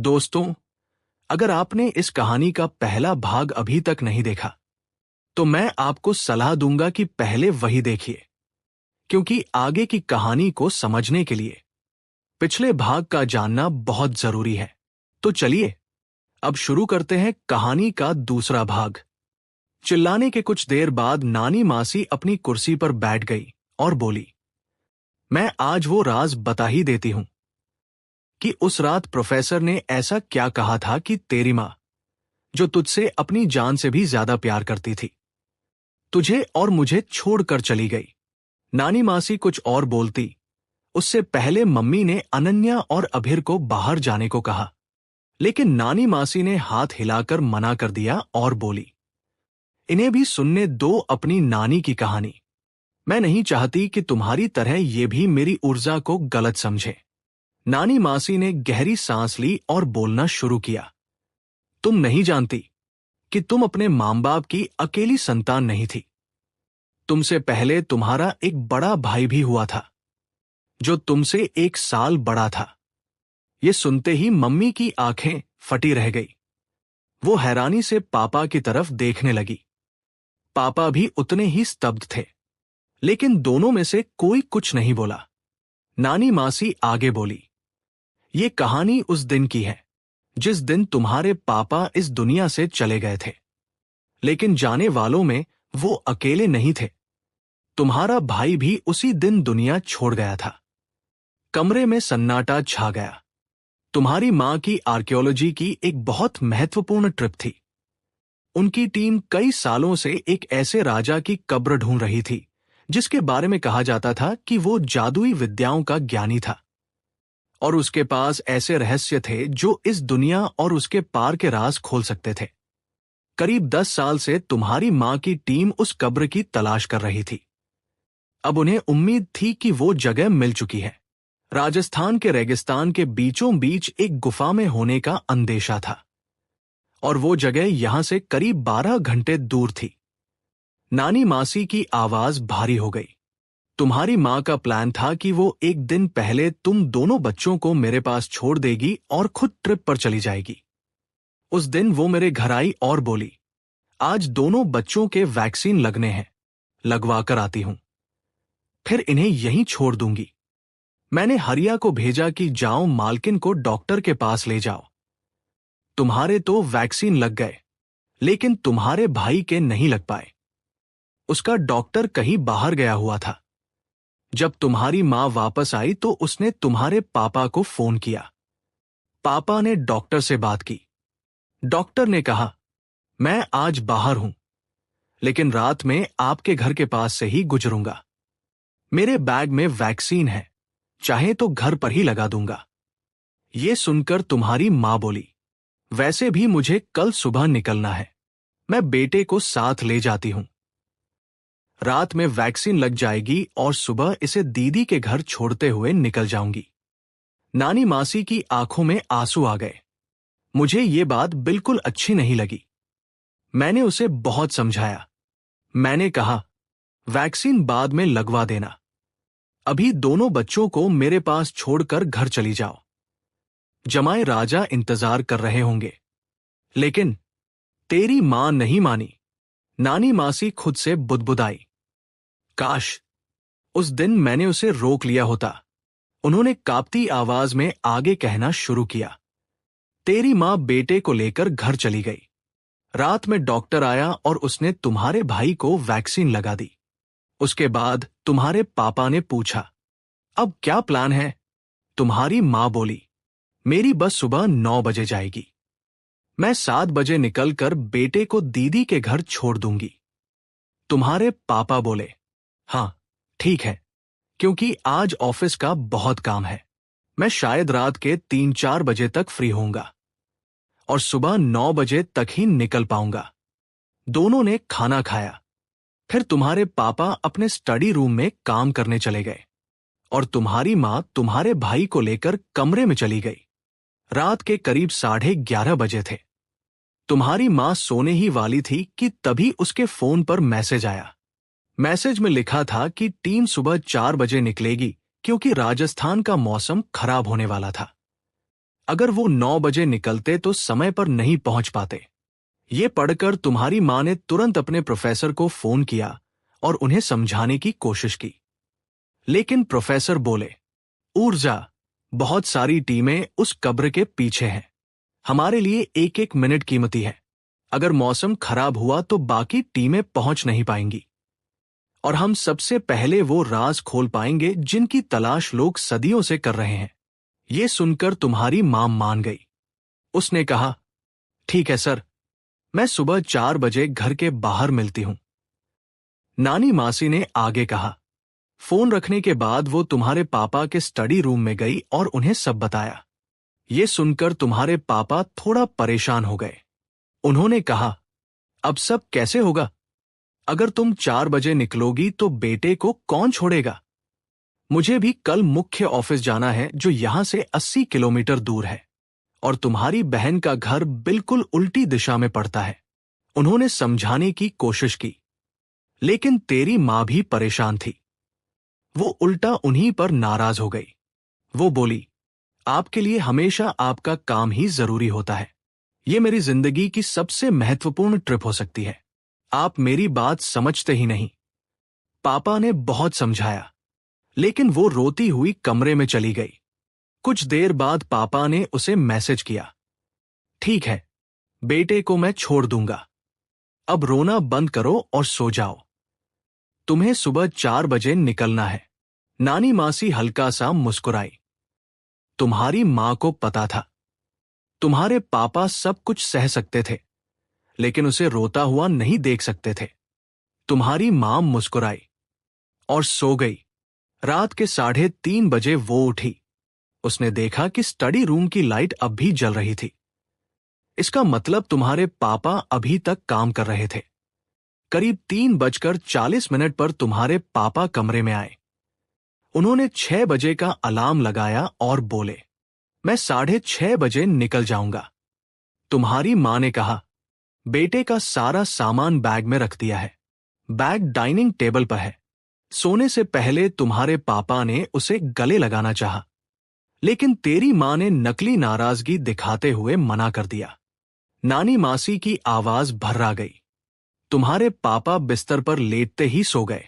दोस्तों, अगर आपने इस कहानी का पहला भाग अभी तक नहीं देखा, तो मैं आपको सलाह दूंगा कि पहले वही देखिए, क्योंकि आगे की कहानी को समझने के लिए पिछले भाग का जानना बहुत जरूरी है। तो चलिए, अब शुरू करते हैं कहानी का दूसरा भाग। चिल्लाने के कुछ देर बाद नानी मासी अपनी कुर्सी पर बैठ गई और बोली, मैं आज वो राज बता ही देती हूं कि उस रात प्रोफेसर ने ऐसा क्या कहा था कि तेरी माँ, जो तुझसे अपनी जान से भी ज्यादा प्यार करती थी, तुझे और मुझे छोड़कर चली गई। नानी मासी कुछ और बोलती, उससे पहले मम्मी ने अनन्या और अभिर को बाहर जाने को कहा, लेकिन नानी मासी ने हाथ हिलाकर मना कर दिया और बोली, इन्हें भी सुनने दो अपनी नानी की कहानी। मैं नहीं चाहती कि तुम्हारी तरह ये भी मेरी ऊर्जा को गलत समझे। नानी मासी ने गहरी सांस ली और बोलना शुरू किया, तुम नहीं जानती कि तुम अपने मां बाप की अकेली संतान नहीं थी। तुमसे पहले तुम्हारा एक बड़ा भाई भी हुआ था, जो तुमसे 1 साल बड़ा था। ये सुनते ही मम्मी की आंखें फटी रह गई। वो हैरानी से पापा की तरफ देखने लगी। पापा भी उतने ही स्तब्ध थे, लेकिन दोनों में से कोई कुछ नहीं बोला। नानी मासी आगे बोली, ये कहानी उस दिन की है जिस दिन तुम्हारे पापा इस दुनिया से चले गए थे, लेकिन जाने वालों में वो अकेले नहीं थे। तुम्हारा भाई भी उसी दिन दुनिया छोड़ गया था। कमरे में सन्नाटा छा गया। तुम्हारी मां की आर्कियोलॉजी की एक बहुत महत्वपूर्ण ट्रिप थी। उनकी टीम कई सालों से एक ऐसे राजा की कब्र ढूंढ रही थी जिसके बारे में कहा जाता था कि वो जादुई विद्याओं का ज्ञानी था, और उसके पास ऐसे रहस्य थे जो इस दुनिया और उसके पार के राज खोल सकते थे। करीब 10 साल से तुम्हारी मां की टीम उस कब्र की तलाश कर रही थी। अब उन्हें उम्मीद थी कि वो जगह मिल चुकी है। राजस्थान के रेगिस्तान के बीचों बीच एक गुफा में होने का अंदेशा था, और वो जगह यहां से करीब 12 घंटे दूर थी। नानी मासी की आवाज भारी हो गई। तुम्हारी मां का प्लान था कि वो एक दिन पहले तुम दोनों बच्चों को मेरे पास छोड़ देगी और खुद ट्रिप पर चली जाएगी। उस दिन वो मेरे घर आई और बोली, आज दोनों बच्चों के वैक्सीन लगने हैं, लगवा कर आती हूं, फिर इन्हें यहीं छोड़ दूंगी। मैंने हरिया को भेजा कि जाओ मालकिन को डॉक्टर के पास ले जाओ। तुम्हारे तो वैक्सीन लग गए, लेकिन तुम्हारे भाई के नहीं लग पाए। उसका डॉक्टर कहीं बाहर गया हुआ था। जब तुम्हारी मां वापस आई तो उसने तुम्हारे पापा को फोन किया। पापा ने डॉक्टर से बात की। डॉक्टर ने कहा, मैं आज बाहर हूं, लेकिन रात में आपके घर के पास से ही गुजरूंगा। मेरे बैग में वैक्सीन है, चाहे तो घर पर ही लगा दूंगा। ये सुनकर तुम्हारी मां बोली, वैसे भी मुझे कल सुबह निकलना है, मैं बेटे को साथ ले जाती हूं। रात में वैक्सीन लग जाएगी और सुबह इसे दीदी के घर छोड़ते हुए निकल जाऊंगी। नानी मासी की आंखों में आंसू आ गए। मुझे ये बात बिल्कुल अच्छी नहीं लगी। मैंने उसे बहुत समझाया। मैंने कहा, वैक्सीन बाद में लगवा देना, अभी दोनों बच्चों को मेरे पास छोड़कर घर चली जाओ। जमाए राजा इंतजार कर रहे होंगे। लेकिन तेरी मां नहीं मानी। नानी मासी खुद से बुदबुदाई, काश उस दिन मैंने उसे रोक लिया होता। उन्होंने कांपती आवाज में आगे कहना शुरू किया, तेरी मां बेटे को लेकर घर चली गई। रात में डॉक्टर आया और उसने तुम्हारे भाई को वैक्सीन लगा दी। उसके बाद तुम्हारे पापा ने पूछा, अब क्या प्लान है? तुम्हारी मां बोली, मेरी बस सुबह 9 बजे जाएगी। मैं 7 बजे निकलकर बेटे को दीदी के घर छोड़ दूंगी। तुम्हारे पापा बोले, हाँ ठीक है, क्योंकि आज ऑफिस का बहुत काम है। मैं शायद रात के 3-4 बजे तक फ्री होऊंगा और सुबह 9 बजे तक ही निकल पाऊंगा। दोनों ने खाना खाया। फिर तुम्हारे पापा अपने स्टडी रूम में काम करने चले गए और तुम्हारी मां तुम्हारे भाई को लेकर कमरे में चली गई। रात के करीब 11:30 बजे थे। तुम्हारी मां सोने ही वाली थी कि तभी उसके फोन पर मैसेज आया। मैसेज में लिखा था कि टीम सुबह 4 बजे निकलेगी क्योंकि राजस्थान का मौसम खराब होने वाला था। अगर वो 9 बजे निकलते तो समय पर नहीं पहुंच पाते। ये पढ़कर तुम्हारी मां ने तुरंत अपने प्रोफेसर को फोन किया और उन्हें समझाने की कोशिश की। लेकिन प्रोफेसर बोले, ऊर्जा, बहुत सारी टीमें उस कब्र के पीछे हैं। हमारे लिए एक एक मिनट कीमती है। अगर मौसम खराब हुआ तो बाकी टीमें पहुंच नहीं पाएंगी और हम सबसे पहले वो राज खोल पाएंगे जिनकी तलाश लोग सदियों से कर रहे हैं। ये सुनकर तुम्हारी मां मान गई। उसने कहा, ठीक है सर, मैं सुबह 4 बजे घर के बाहर मिलती हूं। नानी मासी ने आगे कहा। फोन रखने के बाद वो तुम्हारे पापा के स्टडी रूम में गई और उन्हें सब बताया। ये सुनकर तुम्हारे पापा थोड़ा परेशान हो गए। उन्होंने कहा, अब सब कैसे होगा? अगर तुम 4 बजे निकलोगी तो बेटे को कौन छोड़ेगा? मुझे भी कल मुख्य ऑफिस जाना है जो यहां से 80 किलोमीटर दूर है और तुम्हारी बहन का घर बिल्कुल उल्टी दिशा में पड़ता है। उन्होंने समझाने की कोशिश की, लेकिन तेरी मां भी परेशान थी। वो उल्टा उन्हीं पर नाराज हो गई। वो बोली, आपके लिए हमेशा आपका काम ही जरूरी होता है। ये मेरी जिंदगी की सबसे महत्वपूर्ण ट्रिप हो सकती है। आप मेरी बात समझते ही नहीं। पापा ने बहुत समझाया, लेकिन वो रोती हुई कमरे में चली गई। कुछ देर बाद पापा ने उसे मैसेज किया, ठीक है, बेटे को मैं छोड़ दूंगा। अब रोना बंद करो और सो जाओ। तुम्हें सुबह 4 बजे निकलना है। नानी मासी हल्का सा मुस्कुराई। तुम्हारी मां को पता था तुम्हारे पापा सब कुछ सह सकते थे, लेकिन उसे रोता हुआ नहीं देख सकते थे। तुम्हारी मां मुस्कुराई और सो गई। रात के 3:30 बजे वो उठी। उसने देखा कि स्टडी रूम की लाइट अब भी जल रही थी। इसका मतलब तुम्हारे पापा अभी तक काम कर रहे थे। करीब 3:40 पर तुम्हारे पापा कमरे में आए। उन्होंने 6 बजे का अलार्म लगाया और बोले, मैं 6:30 बजे निकल जाऊंगा। तुम्हारी मां ने कहा, बेटे का सारा सामान बैग में रख दिया है। बैग डाइनिंग टेबल पर है। सोने से पहले तुम्हारे पापा ने उसे गले लगाना चाहा, लेकिन तेरी मां ने नकली नाराजगी दिखाते हुए मना कर दिया। नानी मासी की आवाज भर्रा गई। तुम्हारे पापा बिस्तर पर लेटते ही सो गए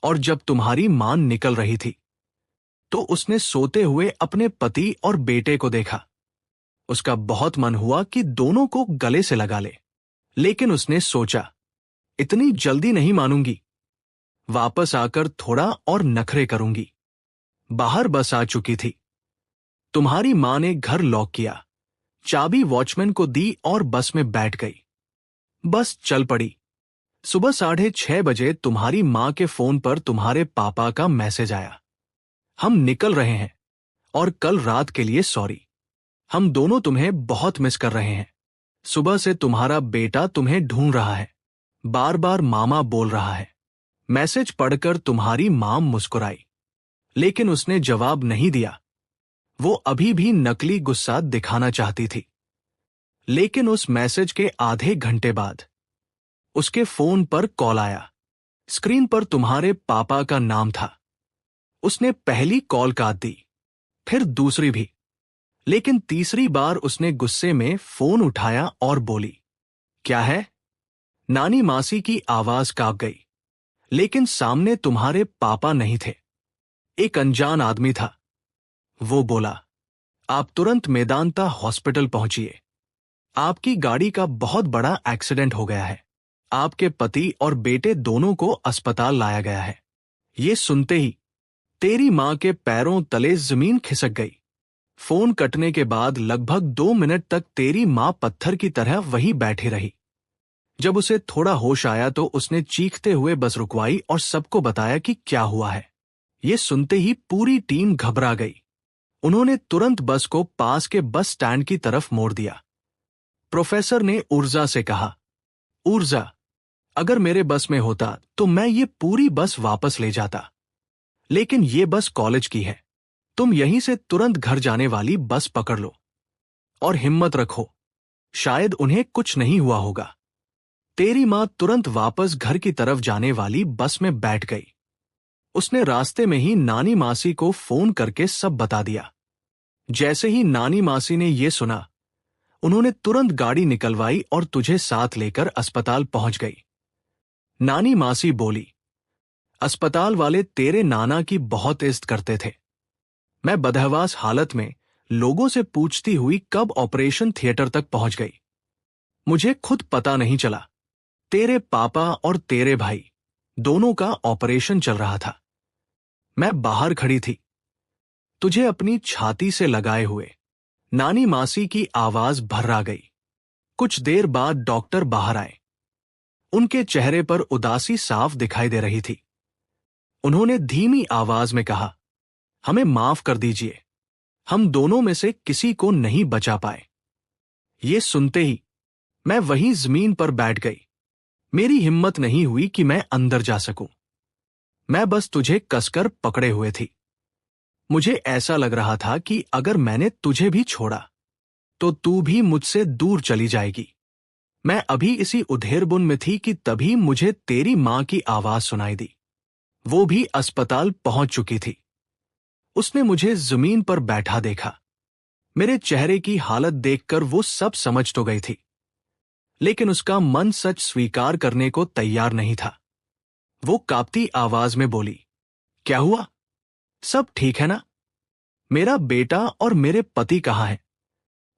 और जब तुम्हारी मां निकल रही थी तो उसने सोते हुए अपने पति और बेटे को देखा। उसका बहुत मन हुआ कि दोनों को गले से लगा ले, लेकिन उसने सोचा, इतनी जल्दी नहीं मानूंगी। वापस आकर थोड़ा और नखरे करूंगी। बाहर बस आ चुकी थी। तुम्हारी मां ने घर लॉक किया, चाबी वॉचमैन को दी और बस में बैठ गई। बस चल पड़ी। सुबह 6:30 बजे तुम्हारी मां के फोन पर तुम्हारे पापा का मैसेज आया, हम निकल रहे हैं और कल रात के लिए सॉरी। हम दोनों तुम्हें बहुत मिस कर रहे हैं। सुबह से तुम्हारा बेटा तुम्हें ढूंढ रहा है, बार बार मामा बोल रहा है। मैसेज पढ़कर तुम्हारी मां मुस्कुराई, लेकिन उसने जवाब नहीं दिया। वो अभी भी नकली गुस्सा दिखाना चाहती थी। लेकिन उस मैसेज के आधे घंटे बाद उसके फोन पर कॉल आया। स्क्रीन पर तुम्हारे पापा का नाम था। उसने पहली कॉल काट दी, फिर दूसरी भी, लेकिन तीसरी बार उसने गुस्से में फोन उठाया और बोली, क्या है? नानी मासी की आवाज कांप गई, लेकिन सामने तुम्हारे पापा नहीं थे। एक अनजान आदमी था। वो बोला, आप तुरंत मेदांता हॉस्पिटल पहुंचिए। आपकी गाड़ी का बहुत बड़ा एक्सीडेंट हो गया है। आपके पति और बेटे दोनों को अस्पताल लाया गया है। ये सुनते ही तेरी मां के पैरों तले जमीन खिसक गई। फोन कटने के बाद लगभग 2 मिनट तक तेरी मां पत्थर की तरह वहीं बैठी रही। जब उसे थोड़ा होश आया तो उसने चीखते हुए बस रुकवाई और सबको बताया कि क्या हुआ है। ये सुनते ही पूरी टीम घबरा गई। उन्होंने तुरंत बस को पास के बस स्टैंड की तरफ मोड़ दिया। प्रोफेसर ने ऊर्जा से कहा, ऊर्जा, अगर मेरे बस में होता तो मैं ये पूरी बस वापस ले जाता, लेकिन ये बस कॉलेज की है। तुम यहीं से तुरंत घर जाने वाली बस पकड़ लो और हिम्मत रखो, शायद उन्हें कुछ नहीं हुआ होगा। तेरी मां तुरंत वापस घर की तरफ जाने वाली बस में बैठ गई। उसने रास्ते में ही नानी मासी को फोन करके सब बता दिया। जैसे ही नानी मासी ने ये सुना, उन्होंने तुरंत गाड़ी निकलवाई और तुझे साथ लेकर अस्पताल पहुंच गई। नानी मासी बोली, अस्पताल वाले तेरे नाना की बहुत इज्जत करते थे। मैं बदहवास हालत में लोगों से पूछती हुई कब ऑपरेशन थिएटर तक पहुंच गई, मुझे खुद पता नहीं चला। तेरे पापा और तेरे भाई दोनों का ऑपरेशन चल रहा था। मैं बाहर खड़ी थी, तुझे अपनी छाती से लगाए हुए। नानी मासी की आवाज भर्रा गई। कुछ देर बाद डॉक्टर बाहर आए। उनके चेहरे पर उदासी साफ दिखाई दे रही थी। उन्होंने धीमी आवाज में कहा, हमें माफ कर दीजिए, हम दोनों में से किसी को नहीं बचा पाए। ये सुनते ही मैं वहीं जमीन पर बैठ गई। मेरी हिम्मत नहीं हुई कि मैं अंदर जा सकूं। मैं बस तुझे कसकर पकड़े हुए थी। मुझे ऐसा लग रहा था कि अगर मैंने तुझे भी छोड़ा तो तू भी मुझसे दूर चली जाएगी। मैं अभी इसी उधेड़बुन में थी कि तभी मुझे तेरी मां की आवाज सुनाई दी। वो भी अस्पताल पहुंच चुकी थी। उसने मुझे जमीन पर बैठा देखा। मेरे चेहरे की हालत देखकर वो सब समझ तो गई थी, लेकिन उसका मन सच स्वीकार करने को तैयार नहीं था। वो कांपती आवाज में बोली, क्या हुआ? सब ठीक है ना? मेरा बेटा और मेरे पति कहाँ हैं?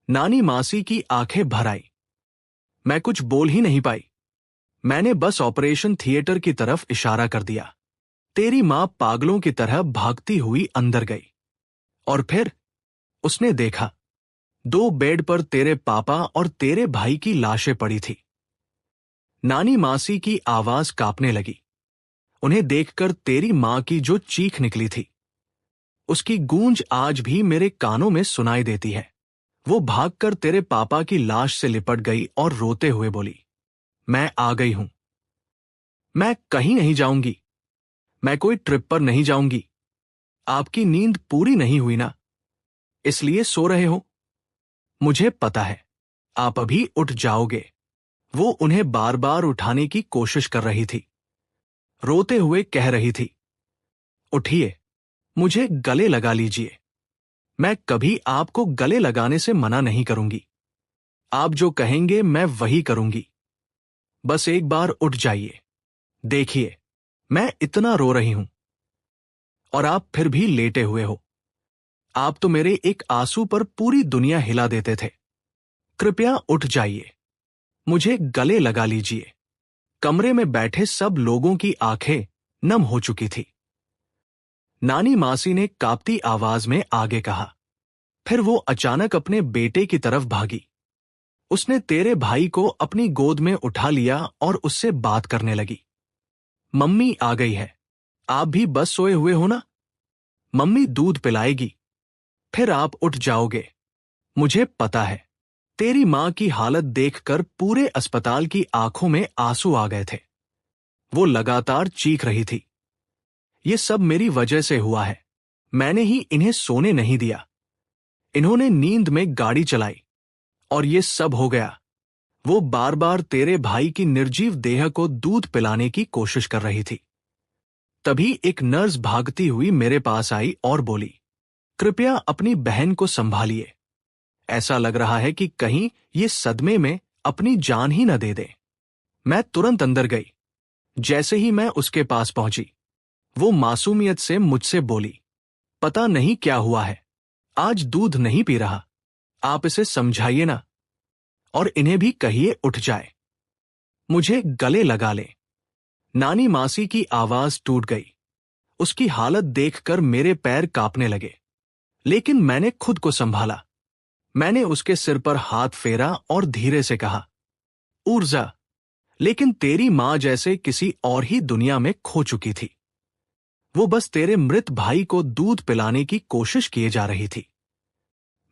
नानी मासी की आंखें भर आई। मैं कुछ बोल ही नहीं पाई। मैंने बस ऑपरेशन थिएटर की तरफ इशारा कर दिया। तेरी मां पागलों की तरह भागती हुई अंदर गई और फिर उसने देखा 2 बेड पर तेरे पापा और तेरे भाई की लाशें पड़ी थी। नानी मासी की आवाज कांपने लगी। उन्हें देखकर तेरी मां की जो चीख निकली थी, उसकी गूंज आज भी मेरे कानों में सुनाई देती है। वो भागकर तेरे पापा की लाश से लिपट गई और रोते हुए बोली, मैं आ गई हूं। मैं कहीं नहीं जाऊंगी। मैं कोई ट्रिप पर नहीं जाऊंगी। आपकी नींद पूरी नहीं हुई ना, इसलिए सो रहे हो? मुझे पता है आप अभी उठ जाओगे। वो उन्हें बार बार उठाने की कोशिश कर रही थी, रोते हुए कह रही थी, उठिए, मुझे गले लगा लीजिए। मैं कभी आपको गले लगाने से मना नहीं करूंगी। आप जो कहेंगे मैं वही करूंगी। बस एक बार उठ जाइए। देखिए, मैं इतना रो रही हूं और आप फिर भी लेटे हुए हो। आप तो मेरे एक आंसू पर पूरी दुनिया हिला देते थे। कृपया उठ जाइए, मुझे गले लगा लीजिए। कमरे में बैठे सब लोगों की आंखें नम हो चुकी थी। नानी मासी ने कांपती आवाज में आगे कहा। फिर वो अचानक अपने बेटे की तरफ भागी। उसने तेरे भाई को अपनी गोद में उठा लिया और उससे बात करने लगी। मम्मी आ गई है, आप भी बस सोए हुए हो ना? मम्मी दूध पिलाएगी, फिर आप उठ जाओगे। मुझे पता है। तेरी मां की हालत देखकर पूरे अस्पताल की आंखों में आंसू आ गए थे। वो लगातार चीख रही थी, ये सब मेरी वजह से हुआ है। मैंने ही इन्हें सोने नहीं दिया। इन्होंने नींद में गाड़ी चलाई और ये सब हो गया। वो बार बार तेरे भाई की निर्जीव देह को दूध पिलाने की कोशिश कर रही थी। तभी एक नर्स भागती हुई मेरे पास आई और बोली, कृपया अपनी बहन को संभालिए। ऐसा लग रहा है कि कहीं ये सदमे में अपनी जान ही न दे दे। मैं तुरंत अंदर गई। जैसे ही मैं उसके पास पहुंची, वो मासूमियत से मुझसे बोली, पता नहीं क्या हुआ है, आज दूध नहीं पी रहा। आप इसे समझाइए ना, और इन्हें भी कहिए उठ जाए, मुझे गले लगा ले। नानी मासी की आवाज टूट गई। उसकी हालत देखकर मेरे पैर कांपने लगे, लेकिन मैंने खुद को संभाला। मैंने उसके सिर पर हाथ फेरा और धीरे से कहा, ऊर्जा। लेकिन तेरी मां जैसे किसी और ही दुनिया में खो चुकी थी। वो बस तेरे मृत भाई को दूध पिलाने की कोशिश किए जा रही थी।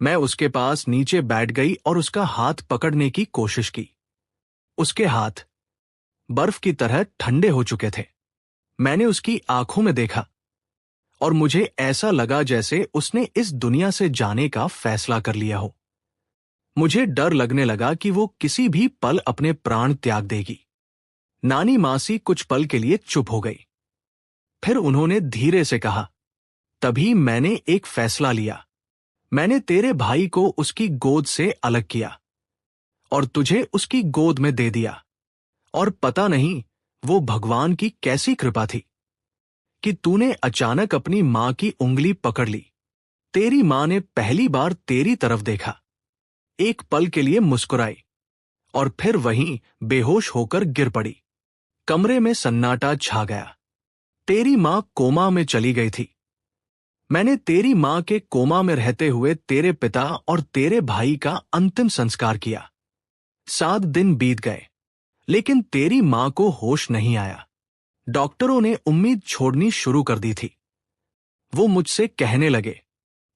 मैं उसके पास नीचे बैठ गई और उसका हाथ पकड़ने की कोशिश की। उसके हाथ बर्फ की तरह ठंडे हो चुके थे। मैंने उसकी आंखों में देखा और मुझे ऐसा लगा जैसे उसने इस दुनिया से जाने का फैसला कर लिया हो। मुझे डर लगने लगा कि वो किसी भी पल अपने प्राण त्याग देगी। नानी मासी कुछ पल के लिए चुप हो गई। फिर उन्होंने धीरे से कहा, तभी मैंने एक फैसला लिया। मैंने तेरे भाई को उसकी गोद से अलग किया और तुझे उसकी गोद में दे दिया। और पता नहीं वो भगवान की कैसी कृपा थी कि तूने अचानक अपनी मां की उंगली पकड़ ली। तेरी मां ने पहली बार तेरी तरफ देखा, एक पल के लिए मुस्कुराई और फिर वहीं बेहोश होकर गिर पड़ी। कमरे में सन्नाटा छा गया। तेरी मां कोमा में चली गई थी। मैंने तेरी मां के कोमा में रहते हुए तेरे पिता और तेरे भाई का अंतिम संस्कार किया। 7 दिन बीत गए, लेकिन तेरी मां को होश नहीं आया। डॉक्टरों ने उम्मीद छोड़नी शुरू कर दी थी। वो मुझसे कहने लगे,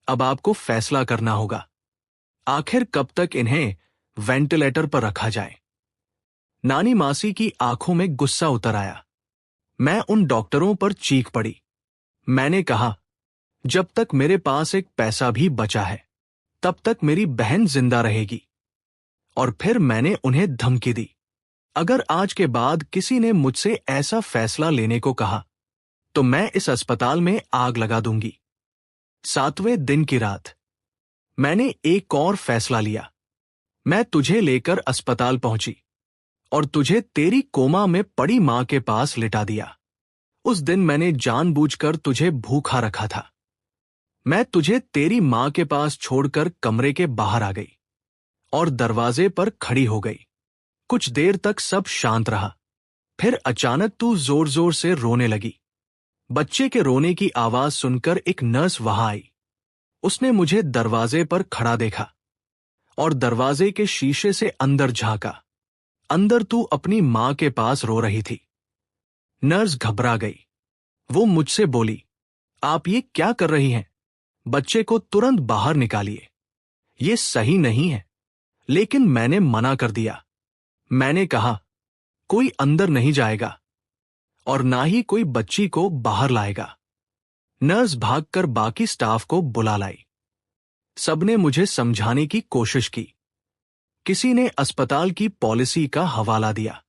अब आपको फैसला करना होगा। आखिर कब तक इन्हें वेंटिलेटर पर रखा जाए। नानी मासी की आंखों में गुस्सा उतर आया। मैं उन डॉक्टरों पर चीख पड़ी। मैंने कहा, जब तक मेरे पास एक पैसा भी बचा है, तब तक मेरी बहन जिंदा रहेगी। और फिर मैंने उन्हें धमकी दी, अगर आज के बाद किसी ने मुझसे ऐसा फैसला लेने को कहा, तो मैं इस अस्पताल में आग लगा दूंगी। 7वें दिन की रात मैंने एक और फैसला लिया। मैं तुझे लेकर अस्पताल पहुंची और तुझे तेरी कोमा में पड़ी मां के पास लिटा दिया। उस दिन मैंने जानबूझकर तुझे भूखा रखा था। मैं तुझे तेरी मां के पास छोड़कर कमरे के बाहर आ गई और दरवाजे पर खड़ी हो गई। कुछ देर तक सब शांत रहा। फिर अचानक तू जोर जोर से रोने लगी। बच्चे के रोने की आवाज सुनकर एक नर्स वहां आई। उसने मुझे दरवाजे पर खड़ा देखा और दरवाजे के शीशे से अंदर झांका। अंदर तू अपनी मां के पास रो रही थी। नर्स घबरा गई। वो मुझसे बोली, आप ये क्या कर रही हैं? बच्चे को तुरंत बाहर निकालिए, ये सही नहीं है। लेकिन मैंने मना कर दिया। मैंने कहा, कोई अंदर नहीं जाएगा और ना ही कोई बच्ची को बाहर लाएगा। नर्स भागकर बाकी स्टाफ को बुला लाई। सबने मुझे समझाने की कोशिश की। किसी ने अस्पताल की पॉलिसी का हवाला दिया,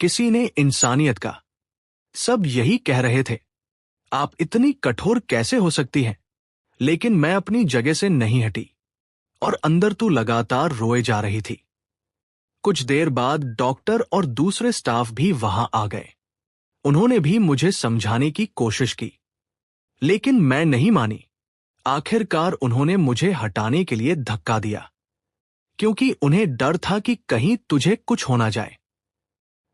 किसी ने इंसानियत का। सब यही कह रहे थे, आप इतनी कठोर कैसे हो सकती हैं? लेकिन मैं अपनी जगह से नहीं हटी और अंदर तू लगातार रोए जा रही थी। कुछ देर बाद डॉक्टर और दूसरे स्टाफ भी वहां आ गए। उन्होंने भी मुझे समझाने की कोशिश की, लेकिन मैं नहीं मानी। आखिरकार उन्होंने मुझे हटाने के लिए धक्का दिया, क्योंकि उन्हें डर था कि कहीं तुझे कुछ हो ना जाए।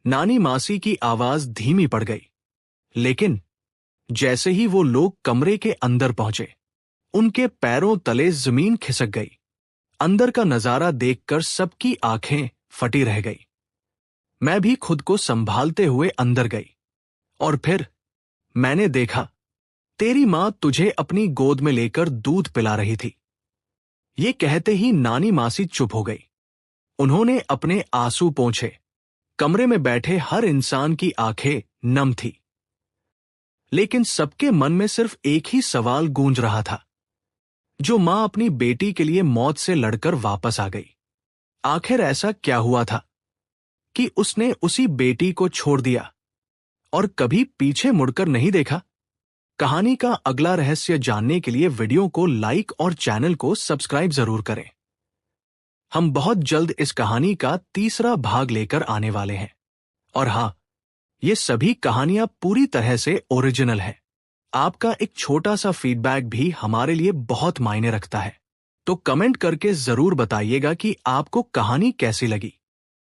नानी मासी की आवाज धीमी पड़ गई, लेकिन जैसे ही वो लोग कमरे के अंदर पहुंचे, उनके पैरों तले जमीन खिसक गई। अंदर का नजारा देखकर सबकी आंखें फटी रह गई। मैं भी खुद को संभालते हुए अंदर गई और फिर मैंने देखा, तेरी मां तुझे अपनी गोद में लेकर दूध पिला रही थी। ये कहते ही नानी मासी चुप हो गई। उन्होंने अपने आंसू पोंछे। कमरे में बैठे हर इंसान की आंखें नम थी, लेकिन सबके मन में सिर्फ एक ही सवाल गूंज रहा था, जो मां अपनी बेटी के लिए मौत से लड़कर वापस आ गई। आखिर ऐसा क्या हुआ था कि उसने उसी बेटी को छोड़ दिया और कभी पीछे मुड़कर नहीं देखा? कहानी का अगला रहस्य जानने के लिए वीडियो को लाइक और चैनल को सब्सक्राइब जरूर करें। हम बहुत जल्द इस कहानी का तीसरा भाग लेकर आने वाले हैं। और हाँ, ये सभी कहानियां पूरी तरह से ओरिजिनल हैं। आपका एक छोटा सा फीडबैक भी हमारे लिए बहुत मायने रखता है। तो कमेंट करके जरूर बताइएगा कि आपको कहानी कैसी लगी।